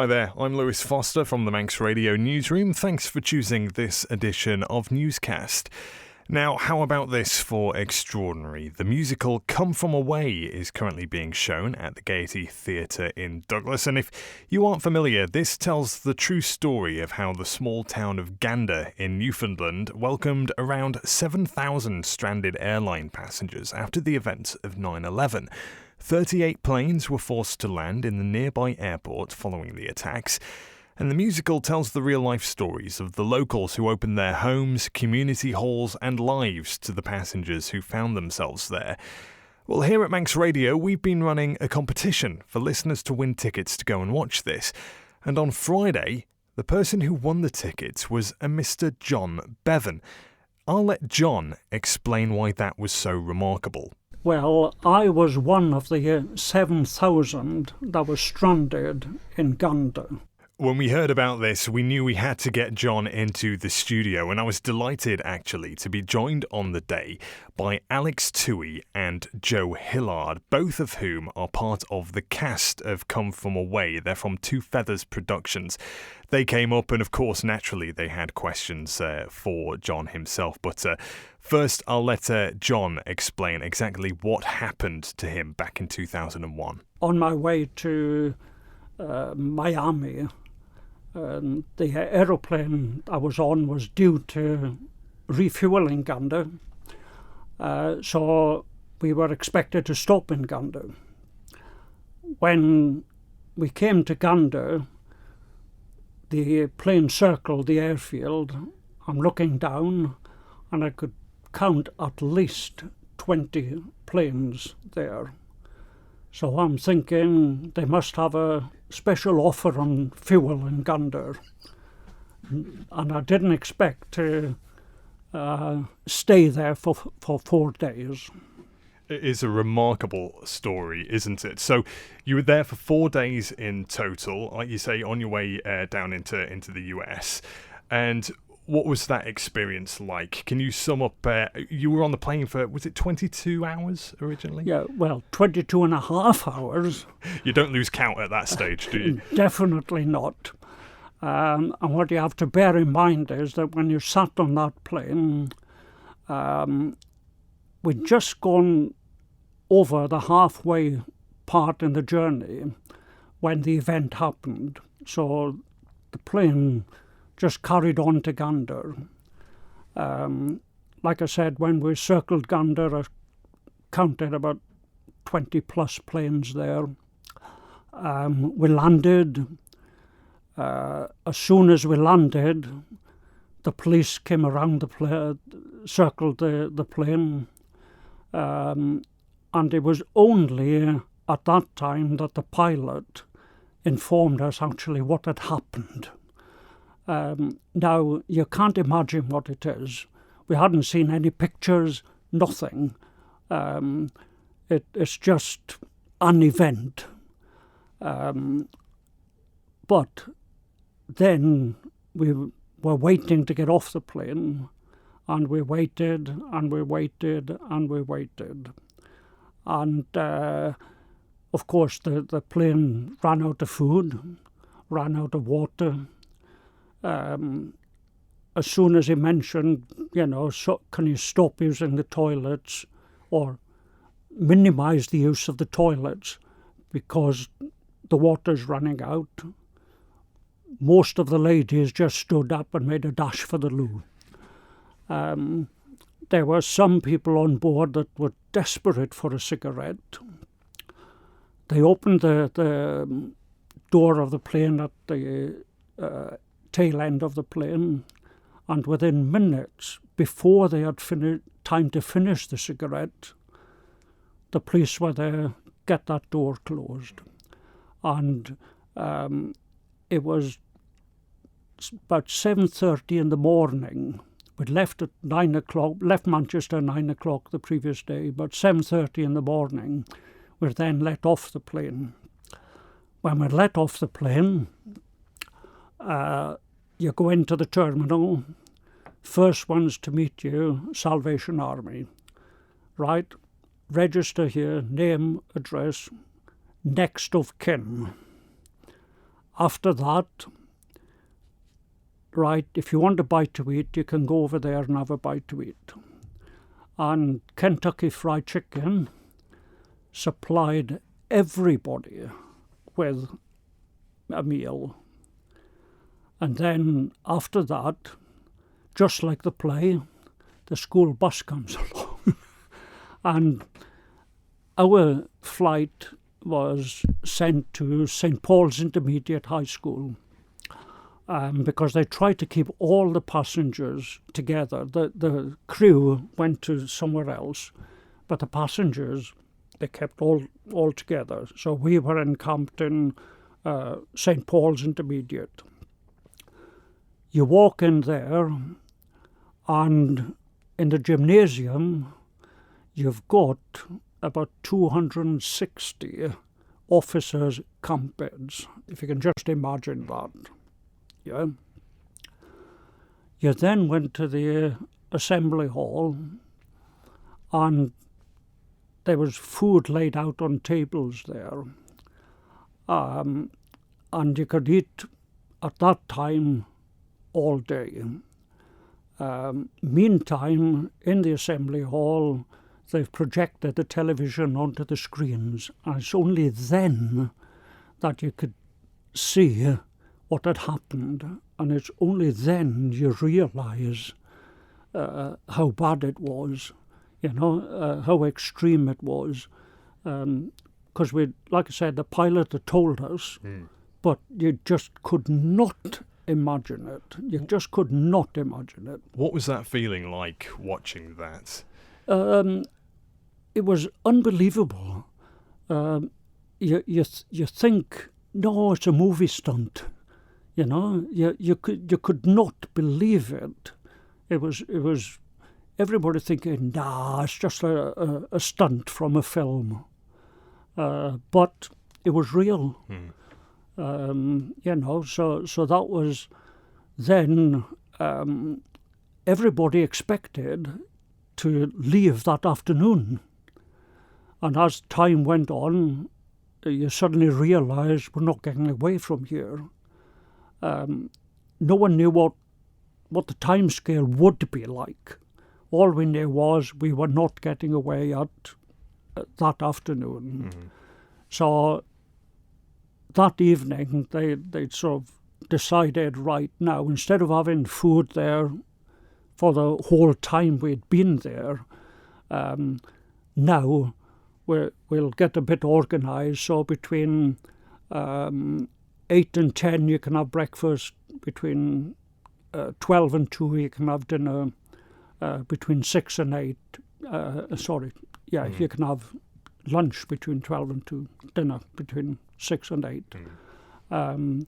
Hi there, I'm Lewis Foster from the Manx Radio newsroom. Thanks for choosing this edition of Newscast. Now, how about this for extraordinary? The musical Come From Away is currently being shown at the Gaiety Theatre in Douglas, and if you aren't familiar, this tells the true story of how the small town of Gander in Newfoundland welcomed around 7,000 stranded airline passengers after the events of 9/11. 38 planes were forced to land in the nearby airport following the attacks. And the musical tells the real-life stories of the locals who opened their homes, community halls and lives to the passengers who found themselves there. Well, here at Manx Radio, we've been running a competition for listeners to win tickets to go and watch this. And on Friday, the person who won the tickets was a Mr John Bevan. I'll let John explain why that was so remarkable. Well, I was one of the 7,000 that was stranded in Gander. When we heard about this, we knew we had to get John into the studio, and I was delighted, actually, to be joined on the day by Alex Toohey and Joe Hillard, both of whom are part of the cast of Come From Away. They're from Two Feathers Productions. They came up, and of course, naturally, they had questions for John himself. But first, I'll let John explain exactly what happened to him back in 2001. On my way to Miami, the aeroplane I was on was due to refuel in Gander, so we were expected to stop in Gander. When we came to Gander, the plane circled the airfield. I'm looking down and I could count at least 20 planes there. So I'm thinking they must have a special offer on fuel in Gander. And I didn't expect to stay there for 4 days. It is a remarkable story, isn't it? So you were there for 4 days in total, like you say, on your way down into the US. And what was that experience like? Can you sum up, you were on the plane for, was it 22 hours originally? Yeah, well, 22 and a half hours. You don't lose count at that stage, do you? Definitely not. And what you have to bear in mind is that when you sat on that plane, we'd just gone over the halfway part in the journey when the event happened. So the plane just carried on to Gander. Like I said, when we circled Gander, I counted about 20 plus planes there. We landed. As soon as we landed, the police came around circled the plane. And it was only at that time that the pilot informed us actually what had happened. Now, you can't imagine what it is. We hadn't seen any pictures, nothing. It's just an event. But then we were waiting to get off the plane, and we waited, and we waited, and we waited. And, of course, the plane ran out of food, ran out of water. As soon as he mentioned, can you stop using the toilets or minimise the use of the toilets because the water's running out, most of the ladies just stood up and made a dash for the loo. There were some people on board that were desperate for a cigarette. They opened the door of the plane at the tail end of the plane, and within minutes, before they had time to finish the cigarette, the police were there, get that door closed. And it was about 7:30 in the morning. We'd left at 9 o'clock, left Manchester at 9 o'clock the previous day, but 7:30 in the morning, we were then let off the plane. When we let off the plane, you go into the terminal. First ones to meet you, Salvation Army. Right? Register here, name, address, next of kin. after that, right, if you want a bite to eat, you can go over there and have a bite to eat. And Kentucky Fried Chicken supplied everybody with a meal. And then after that, just like the play, the school bus comes along. And our flight was sent to St. Paul's Intermediate High School because they tried to keep all the passengers together. The crew went to somewhere else, but the passengers, they kept all together. So we were encamped in St. Paul's Intermediate. You walk in there, and in the gymnasium, you've got about 260 officers' camp beds, if you can just imagine that. Yeah. You then went to the assembly hall, and there was food laid out on tables there. And you could eat at that time all day. Meantime, in the assembly hall, they've projected the television onto the screens, and it's only then that you could see what had happened, and it's only then you realise how bad it was, how extreme it was. Because like I said, the pilot had told us, but you just could not imagine it. You just could not imagine it. What was that feeling like watching that? It was unbelievable. You think, no, it's a movie stunt. You could not believe it. It was everybody thinking, nah, it's just a stunt from a film. But it was real. So that was then everybody expected to leave that afternoon. And as time went on, you suddenly realised we're not getting away from here. No one knew what the time scale would be like. All we knew was we were not getting away at that afternoon. So that evening, they sort of decided, right now, instead of having food there for the whole time we'd been there, now we'll get a bit organised. So between 8 and 10 you can have breakfast, between 12 and 2 you can have dinner, between 6 and 8, you can have lunch between 12 and 2, dinner between 6 and 8. And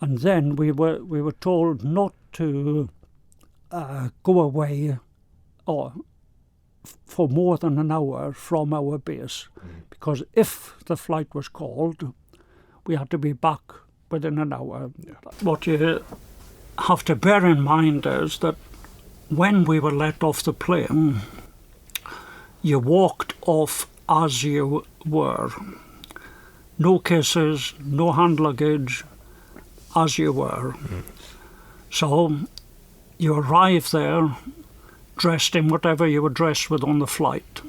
then we were told not to go away for more than an hour from our base, because if the flight was called, we had to be back within an hour. Yeah. What you have to bear in mind is that when we were let off the plane, you walked off as you were. No kisses, no hand luggage, as you were. So you arrive there dressed in whatever you were dressed with on the flight.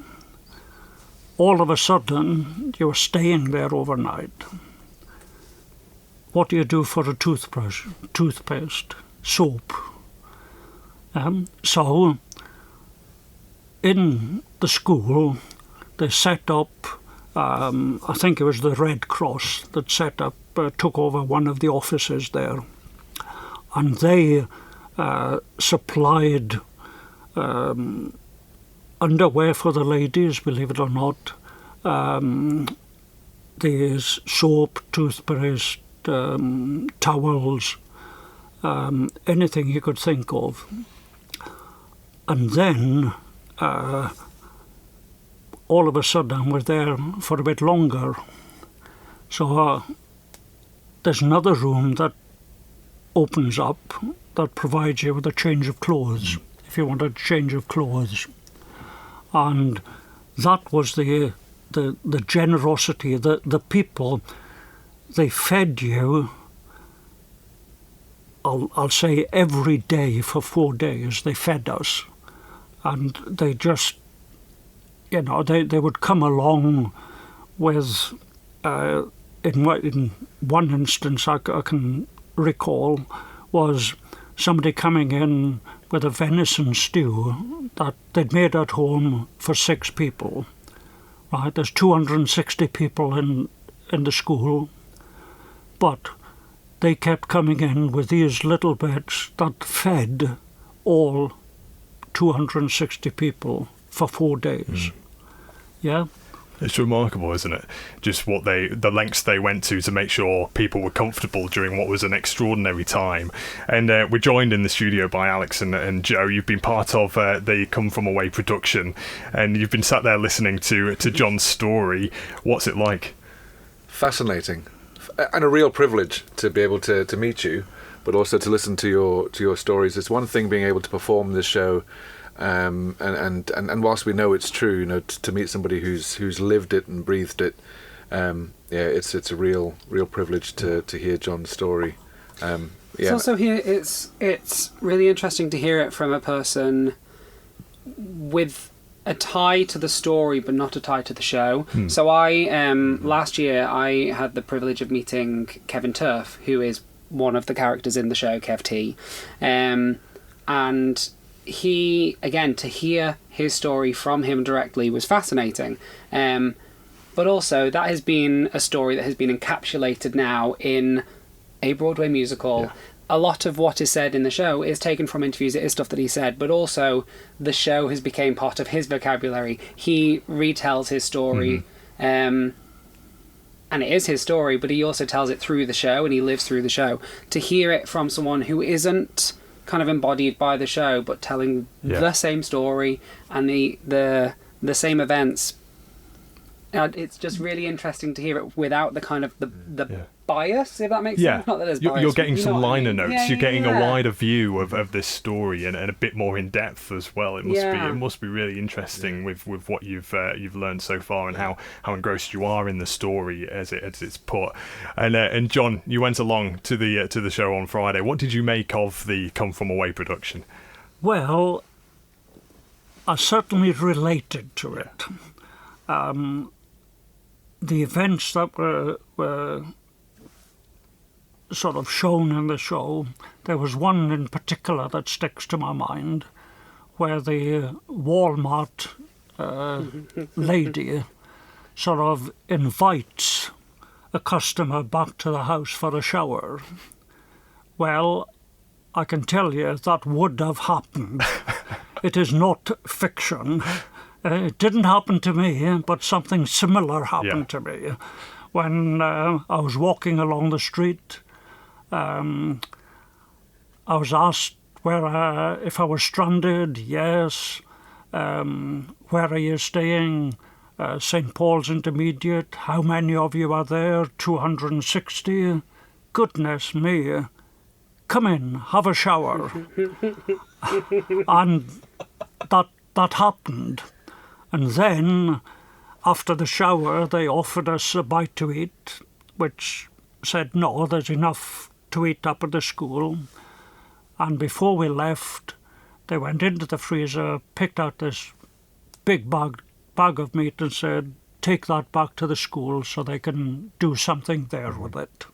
All of a sudden, you were staying there overnight. What do you do for a toothbrush, toothpaste, soap? So in the school, they set up, I think it was the Red Cross that set up, took over one of the offices there, and they supplied underwear for the ladies, believe it or not, there's soap, toothpaste, towels, anything you could think of. And then all of a sudden we're there for a bit longer. So there's another room that opens up that provides you with a change of clothes, if you want a change of clothes. And that was the generosity, the people, they fed you I'll say every day for 4 days they fed us, and they just, they would come along with, in one instance I can recall, was somebody coming in with a venison stew that they'd made at home for 6 people. Right, there's 260 people in the school, but they kept coming in with these little bits that fed all 260 people for 4 days. Yeah. It's remarkable, isn't it? Just the lengths they went to make sure people were comfortable during what was an extraordinary time. And we're joined in the studio by Alex and Joe. You've been part of the Come From Away production, and you've been sat there listening to John's story. What's it like? Fascinating, and a real privilege to be able to meet you, but also to listen to your stories. It's one thing being able to perform this show. And whilst we know it's true, to meet somebody who's lived it and breathed it, it's a real privilege to hear John's story. It's also here. It's really interesting to hear it from a person with a tie to the story, but not a tie to the show. So I last year I had the privilege of meeting Kevin Turf, who is one of the characters in the show, Kev T, and he, again, to hear his story from him directly was fascinating. But also, that has been a story that has been encapsulated now in a Broadway musical. Yeah. A lot of what is said in the show is taken from interviews. It is stuff that he said, but also the show has become part of his vocabulary. He retells his story, and it is his story, but he also tells it through the show, and he lives through the show. To hear it from someone who isn't kind of embodied by the show, but telling the same story and the same events. It's just really interesting to hear it without the kind of the bias, if that makes sense. Not that there's bias. You're getting some liner notes. You're getting a wider view of this story and a bit more in depth as well. It must be really interesting with what you've learned so far and how engrossed you are in the story as it's put. And John, you went along to the show on Friday. What did you make of the Come From Away production? Well, I certainly related to it. The events that were sort of shown in the show, there was one in particular that sticks to my mind, where the Walmart lady sort of invites a customer back to the house for a shower. Well, I can tell you that would have happened. It is not fiction. It didn't happen to me, but something similar happened to me. When I was walking along the street, I was asked if I was stranded. Yes. Where are you staying? St. Paul's Intermediate. How many of you are there? 260. Goodness me. Come in, have a shower. And that happened. And then, after the shower, they offered us a bite to eat, which said, no, there's enough to eat up at the school. And before we left, they went into the freezer, picked out this big bag of meat and said, take that back to the school so they can do something there with it.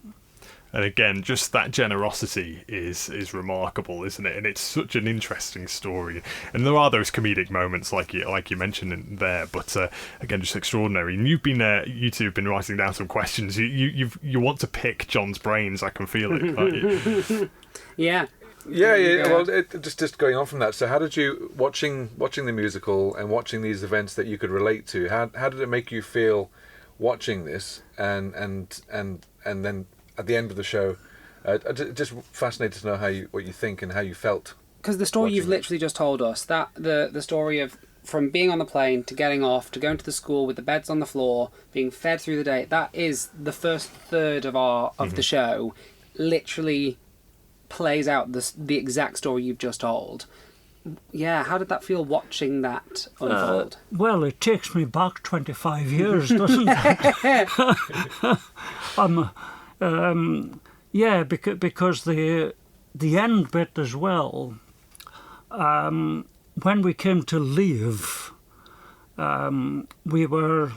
And again, just that generosity is remarkable, isn't it? And it's such an interesting story. And there are those comedic moments, like you mentioned in there, but again, just extraordinary. And you've been you two have been writing down some questions. You want to pick John's brains. I can feel it, can't you? Yeah. Well, just going on from that. So, how did you watching the musical and watching these events that you could relate to? How did it make you feel watching this and then at the end of the show? Just fascinated to know what you think and how you felt. Because the story you've literally just told us, that the story of from being on the plane to getting off to going to the school with the beds on the floor, being fed through the day, that is the first third of the show. Literally plays out the exact story you've just told. Yeah, how did that feel watching that unfold? Well, it takes me back 25 years, doesn't it? because the end bit as well, when we came to leave, we were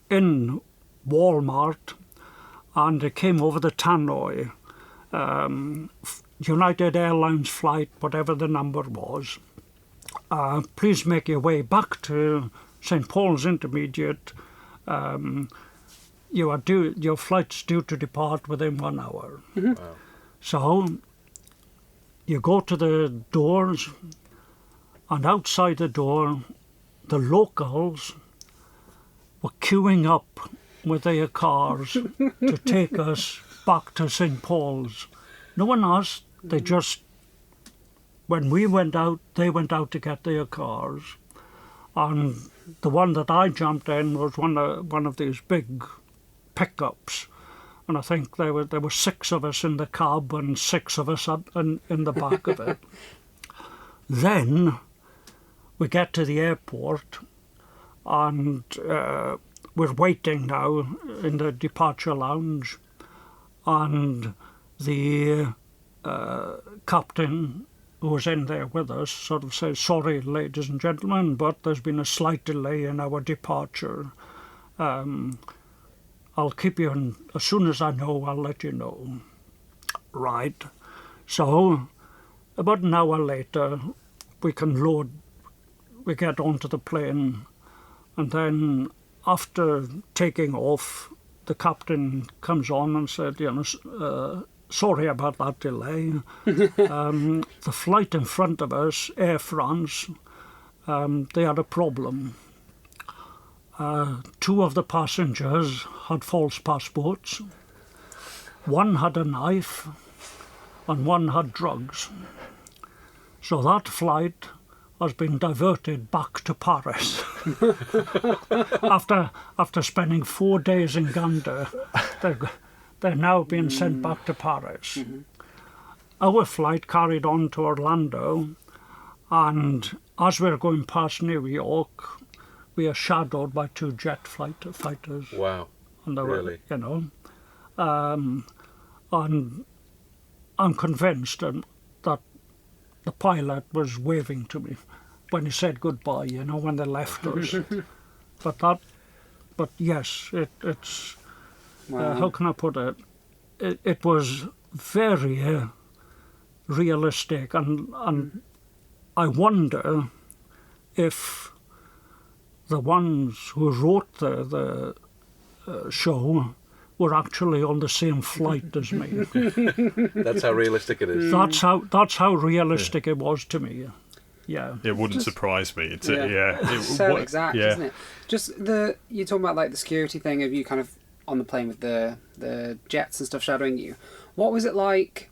in Walmart, and it came over the tannoy, United Airlines flight, whatever the number was. Please make your way back to St Paul's Intermediate. Your flight's due to depart within 1 hour. Mm-hmm. Wow. So you go to the doors, and outside the door, the locals were queuing up with their cars to take us back to St Paul's. No one asked. They just, when we went out, they went out to get their cars. And the one that I jumped in was one of these big pickups. And I think there were 6 of us in the cab and 6 of us in the back of it. Then we get to the airport, and we're waiting now in the departure lounge, and the captain who was in there with us sort of says, "Sorry, ladies and gentlemen, but there's been a slight delay in our departure. I'll keep you in, as soon as I know, I'll let you know." Right. So about an hour later, we get onto the plane, and then after taking off, the captain comes on and said, "Sorry about that delay. The flight in front of us, Air France, they had a problem. 2 of the passengers had false passports. 1 had a knife, and 1 had drugs. So that flight has been diverted back to Paris." after spending 4 days in Gander, they're now being sent back to Paris. Mm-hmm. Our flight carried on to Orlando, and as we were going past New York, we are shadowed by 2 jet fighters. Wow. And they really? were, and I'm convinced that the pilot was waving to me when he said goodbye, when they left us. But yes, it's Wow. how can I put it? It was very realistic, and I wonder if the ones who wrote the show were actually on the same flight as me. That's how realistic it is. That's how realistic it was to me. Yeah. It wouldn't surprise me. It's So exact, yeah. isn't it? Just you're talking about like the security thing of you kind of on the plane with the jets and stuff shadowing you. What was it like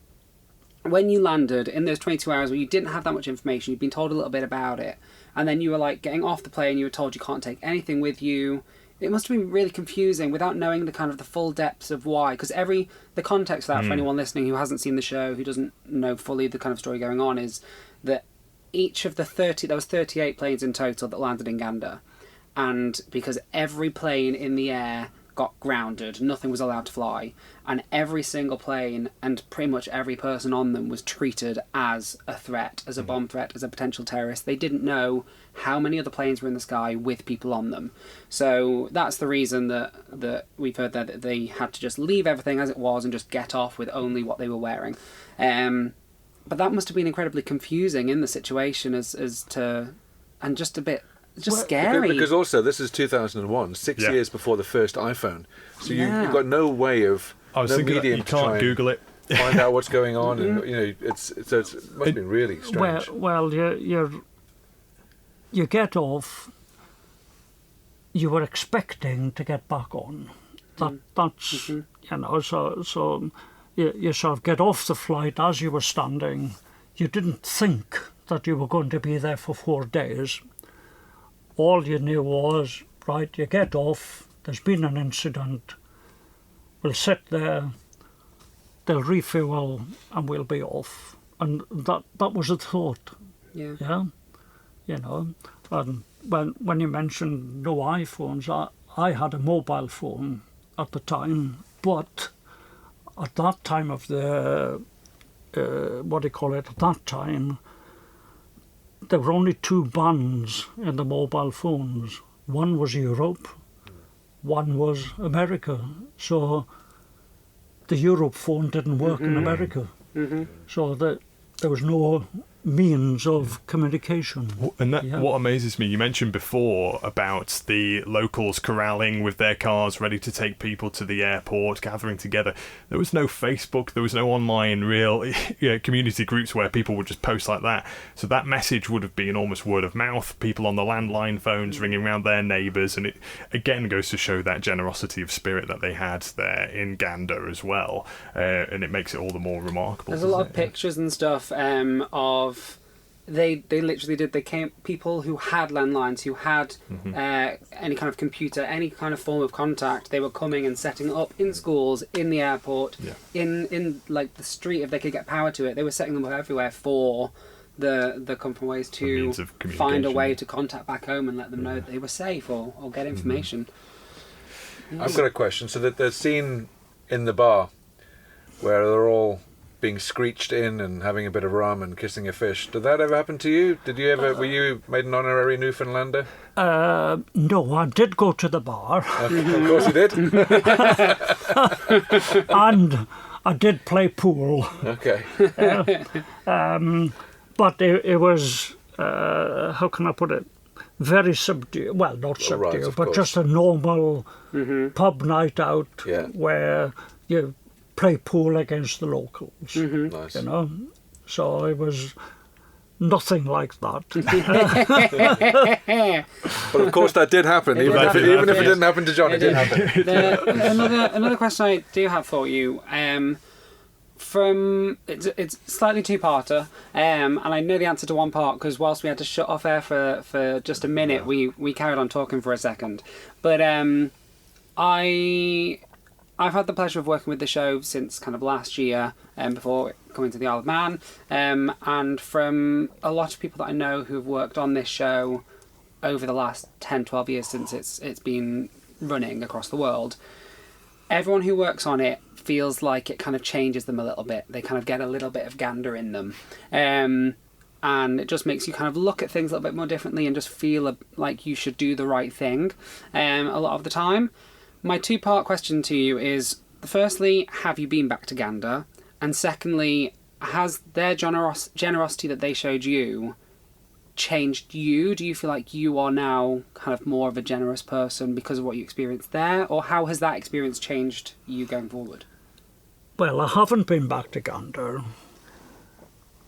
when you landed in those 22 hours where you didn't have that much information, you'd been told a little bit about it, and then you were like getting off the plane, you were told you can't take anything with you. It must have been really confusing without knowing the full depths of why, because the context of that for anyone listening who hasn't seen the show, who doesn't know fully the kind of story going on, is that each of the 30, there was 38 planes in total that landed in Gander, and because every plane in the air got grounded, nothing was allowed to fly, and every single plane and pretty much every person on them was treated as a threat, as a bomb threat, as a potential terrorist. They didn't know how many other planes were in the sky with people on them. So that's the reason that we've heard that they had to just leave everything as it was and just get off with only what they were wearing. But that must have been incredibly confusing in the situation as to, and just a bit scary. Because also this is 2001, 6 years before the first iPhone. So you've got no way of, no medium you to try can't and Google it. find out what's going on, and it must have been really strange. Well, you get off. You were expecting to get back on. That's so you sort of get off the flight as you were standing. You didn't think that you were going to be there for 4 days. All you knew was, right, you get off, there's been an incident, we'll sit there, they'll refuel, and we'll be off. And that was the thought. Yeah. And when you mentioned no iPhones, I had a mobile phone at the time, but at that time of the at that time, there were only 2 bands in the mobile phones. One was Europe, one was America. So the Europe phone didn't work in America. So there was no means of communication. And what amazes me, you mentioned before about the locals corralling with their cars ready to take people to the airport, gathering together. There was no Facebook, there was no online real community groups where people would just post like that. So that message would have been almost word of mouth, people on the landline phones ringing around their neighbours, and it again goes to show that generosity of spirit that they had there in Gander as well, and it makes it all the more remarkable. There's a lot of pictures and stuff of they literally did. They came people who had landlines, who had any kind of computer, any kind of form of contact. They were coming and setting it up in schools, in the airport, in like the street if they could get power to it. They were setting them up everywhere for the come from ways to find a way to contact back home and let them know that they were safe or get information. I've got a question. So that the scene in the bar where they're all being screeched in and having a bit of rum and kissing a fish. Did that ever happen to you? Did you ever? Were you made an honorary Newfoundlander? No, I did go to the bar. Okay, of course you did. And I did play pool. Okay. But it was, how can I put it? Very subdued. Well, not subdued, but just a normal pub night out where you play pool against the locals, Nice. you know. So it was nothing like that. But of course that did happen, even if it didn't happen to John, it did happen. Another question I do have for you, it's slightly two-parter, and I know the answer to one part because whilst we had to shut off air for just a minute, we carried on talking for a second. But I've had the pleasure of working with the show since kind of last year, before coming to the Isle of Man, and from a lot of people that I know who've worked on this show over the last 10, 12 years since it's been running across the world, everyone who works on it feels like it kind of changes them a little bit. They kind of get a little bit of Gander in them. And it just makes you kind of look at things a little bit more differently and just feel like you should do the right thing a lot of the time. My two-part question to you is, firstly, have you been back to Gander? And secondly, has their generosity that they showed you changed you? Do you feel like you are now kind of more of a generous person because of what you experienced there? Or how has that experience changed you going forward? Well, I haven't been back to Gander.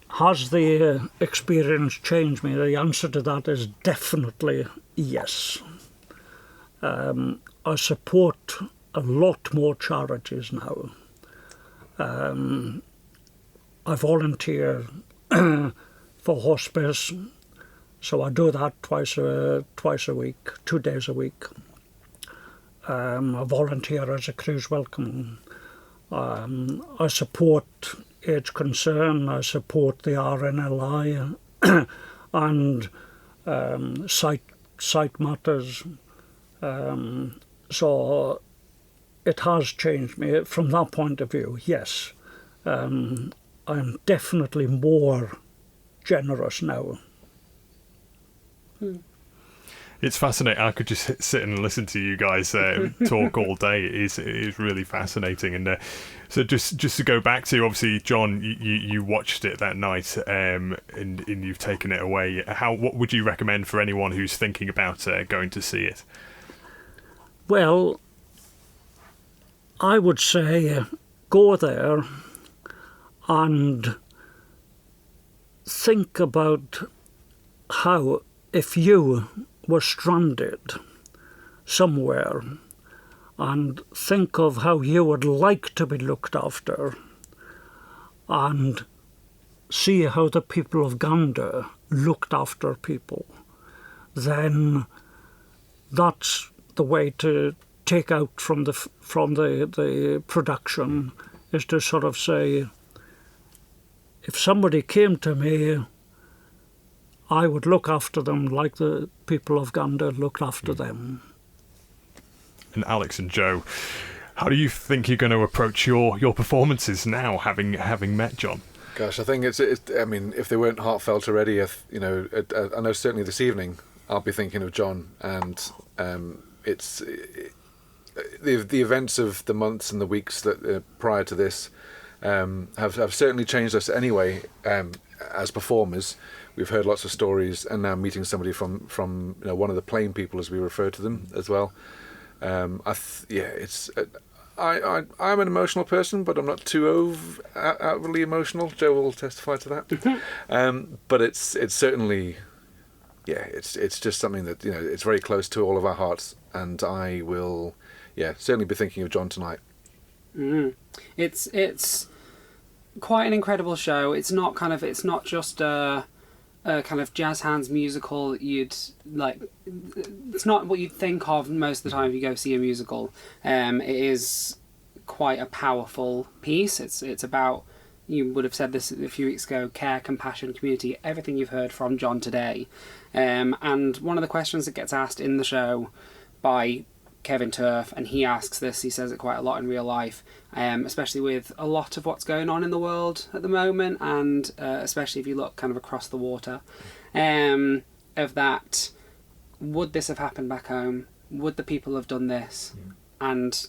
Has the experience changed me? The answer to that is definitely yes. I support a lot more charities now. I volunteer for hospice, so I do that twice a week, 2 days a week. I volunteer as a cruise welcome. I support Age Concern, I support the RNLI and Sight Matters. So it has changed me from that point of view, yes. I'm definitely more generous now. It's fascinating. I could just sit and listen to you guys talk all day. It is really fascinating. And so just to go back to, obviously, John, you watched it that night, and you've taken it away. What would you recommend for anyone who's thinking about going to see it? Well, I would say go there and think about how, if you were stranded somewhere, and think of how you would like to be looked after, and see how the people of Gander looked after people, then that's the way to take out from the production, is to sort of say, if somebody came to me, I would look after them like the people of Gander looked after them. And Alex and Joe, how do you think you're going to approach your performances now, having met John? Gosh, I think it's. I mean, if they weren't heartfelt already, I know certainly this evening I'll be thinking of John, and it's the events of the months and the weeks that prior to this have certainly changed us anyway. As performers, we've heard lots of stories, and now meeting somebody from one of the plain people, as we refer to them as well. It's. I'm an emotional person, but I'm not too outwardly emotional. Joe will testify to that. But it's certainly, it's just something that it's very close to all of our hearts, and I will, certainly be thinking of John tonight. It's quite an incredible show. It's not just a kind of jazz hands musical that you'd like. It's not what you'd think of most of the time if you go see a musical. It is quite a powerful piece. It's about, you would have said this a few weeks ago, care, compassion, community, everything you've heard from John today. And one of the questions that gets asked in the show by Kevin Turf, and he asks this, he says it quite a lot in real life, especially with a lot of what's going on in the world at the moment, and especially if you look kind of across the water, of that, would this have happened back home? Would the people have done this? And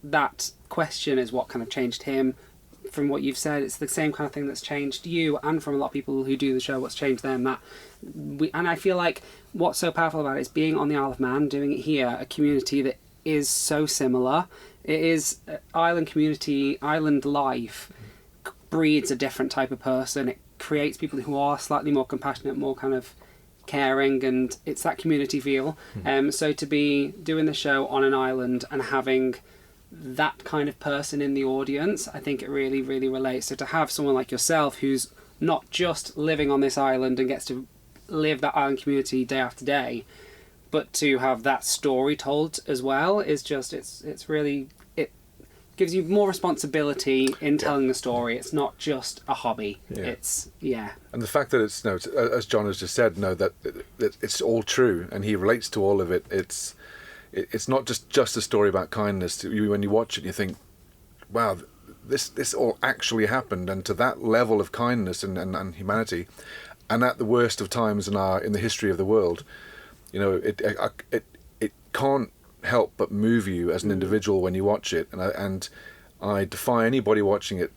that question is what kind of changed him. From what you've said, it's the same kind of thing that's changed you, and from a lot of people who do the show, what's changed them. And I feel like what's so powerful about it is being on the Isle of Man, doing it here, a community that is so similar. It is island community, island life breeds a different type of person. It creates people who are slightly more compassionate, more kind of caring, and it's that community feel. So to be doing the show on an island and having that kind of person in the audience, I think it really, really relates. So to have someone like yourself who's not just living on this island and gets to live that island community day after day, but to have that story told as well is just, it's really, it gives you more responsibility in telling the story. It's not just a hobby. It's and the fact that it's as John has just said, that it's all true, and he relates to all of it. It's not just a story about kindness. When you watch it, you think, wow, this all actually happened, and to that level of kindness and humanity, and at the worst of times in the history of the world, it can't help but move you as an individual when you watch it. And I defy anybody watching it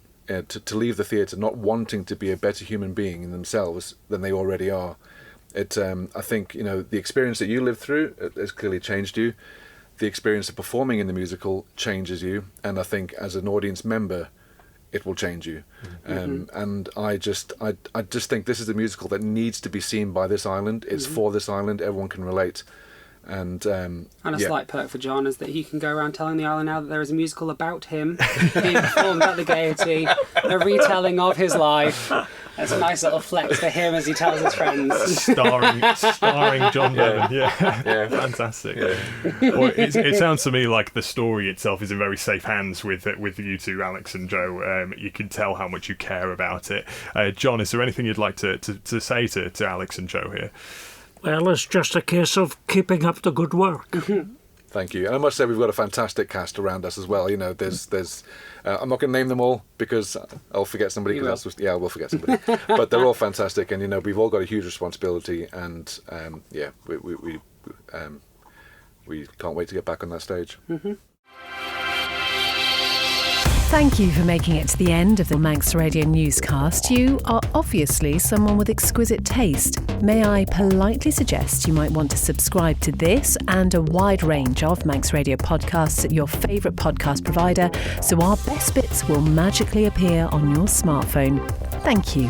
to leave the theatre not wanting to be a better human being in themselves than they already are. I think the experience that you lived through has clearly changed you. The experience of performing in the musical changes you, and I think as an audience member, it will change you. And I just think this is a musical that needs to be seen by this island. It's for this island. Everyone can relate. And a slight perk for John is that he can go around telling the island now that there is a musical about him being performed at the Gaiety, a retelling of his life. It's a nice little flex for him as he tells his friends. Starring John Bevan. Yeah. Fantastic. Well, it sounds to me like the story itself is in very safe hands with you two, Alex and Joe. You can tell how much you care about it. John, is there anything you'd like to say to Alex and Joe here? Well, it's just a case of keeping up the good work. Thank you. And I must say, we've got a fantastic cast around us as well. There's I'm not going to name them all because I'll forget somebody. We'll forget somebody. But they're all fantastic, and we've all got a huge responsibility, and we can't wait to get back on that stage. Thank you for making it to the end of the Manx Radio newscast. You are obviously someone with exquisite taste. May I politely suggest you might want to subscribe to this and a wide range of Manx Radio podcasts at your favourite podcast provider, so our best bits will magically appear on your smartphone. Thank you.